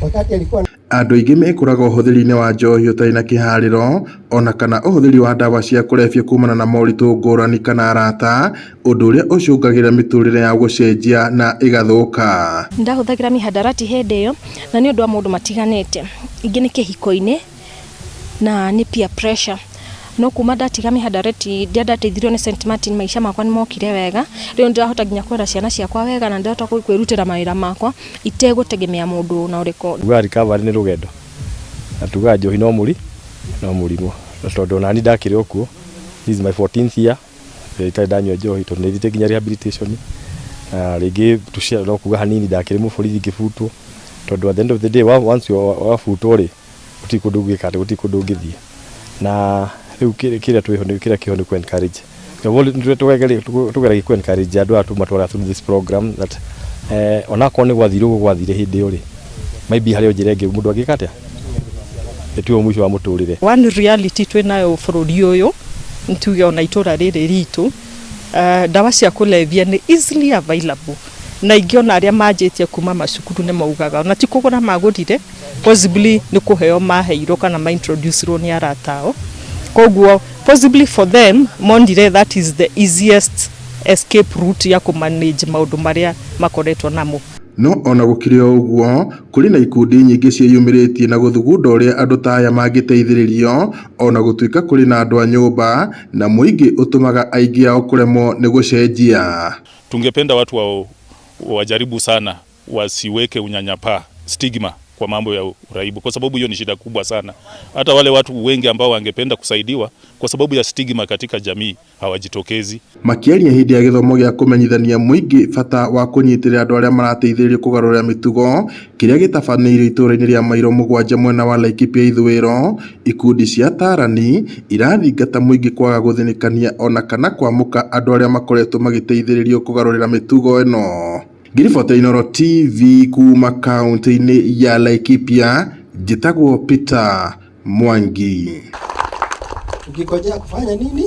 wakati alikuwa andũ aingĩ mekũraga ũhũthĩri-inĩ wa njohi ũtarĩ na kĩharĩro ona kana ũhũthĩri wa ndawa cia kũrebia kumana na moritũ ngũrani kana arata, ũndũ ũrĩa ũcũngagĩrĩria mĩtũrĩre ya gũcenjia na ĩgathũka. Ndahũthagĩra mihadarati hĩndĩ ĩyo na nĩ ũndũ wa maũndũ matiganĩte, ingĩ nĩ kĩhiko-inĩ na nĩ peer pressure. No kuma ndatiga mihadarati ndiandateithirio nĩ St. Martin, maisha makwa nĩmokire wega, rĩu ndĩrahota nginya kwĩra ciana ciakwa wega na ndĩrahota kwĩrutĩra mawĩra makwa itegũtegemea mũndũ na ũrĩkũ. Tuga recovery nĩ rũgendo, na tuga njohi no mũrimũ, tondũ nani ndakĩrĩ okuo. This is my 14th year itarĩ ndanyua njohi, tondũ nĩthite nginya rehabilitation. Rĩngĩ no kuga hanini ndakĩrĩ mũborithi ngĩbutwo, tondũ at the end of the day once wabutwo rĩ gũtirĩ kũndũ ũngĩka, gũtirĩ kũndũ ũngĩthiĩ. Na rĩu kĩrĩa kĩho nĩ encourage. Tũgeragia encourage andũ atu matwara through this program that onakorwo nĩ gwathire hĩndĩ ĩyo rĩ, maybe harĩ njĩra ĩngĩ mũndũ angĩka atĩa ĩtuo mũico wa mũtũrĩre. One reality twĩnayo bũrũri ũyũ ntuge ona itũra rĩrĩ ritũ, ndawa cia kũlevya nĩ easily available, na ingĩ ona arĩa manjĩtie kuma macukuru nĩ maugaga ona ti kũgũra magũrire, possibly nĩ kũheo maheirwo kana introducerwo nĩ aratao. Koguo possibly for them mondire that is the easiest escape route ya kumanage maũndũ marĩa makoretwo namo. No ona gũkĩrĩ ũguo, kũrĩ na ikundi nyingĩ ciĩyumĩrĩtie na gũthugunda ũrĩa andũ ta aya mangĩteithĩrĩrio, ona gũtuĩka kũrĩ na andũ a nyũmba na mũingĩ ũtũmaga aingĩ ao kũremwo nĩ gũcenjia. Tungependa watu wajaribu sana wasiweke unyanyapaa, stigma kwa mambo ya uraibu, kwa sababu hiyo ni shida kubwa sana. Hata wale watu wengi ambao wangependa kusaidiwa kwa sababu ya stigma katika jamii hawajitokezi. Makĩaria hĩndĩ ya gĩthomo gĩa kũmenyithania mũingĩ bata wa kũnyitĩrĩra andũ arĩa marateithĩrĩrio kũgarũrĩra mĩtugo, kĩrĩa gĩtabanĩirio itũũra-inĩ rĩa Mairo mũgwanja mwena wa Laikipia ithũĩro, ikundi cia Atarani irathingata mũingĩ kwaga gũthĩnĩkania ona kana kwamũka andũ arĩa makoretwo magĩteithĩrĩrio kũgarũrĩra mĩtugo ĩno. Ngiriboti Inooro TV kuma kaunti-inĩ ya Laikipia, njĩtagwo Peter Mwangi. ukikojea kufanya nini?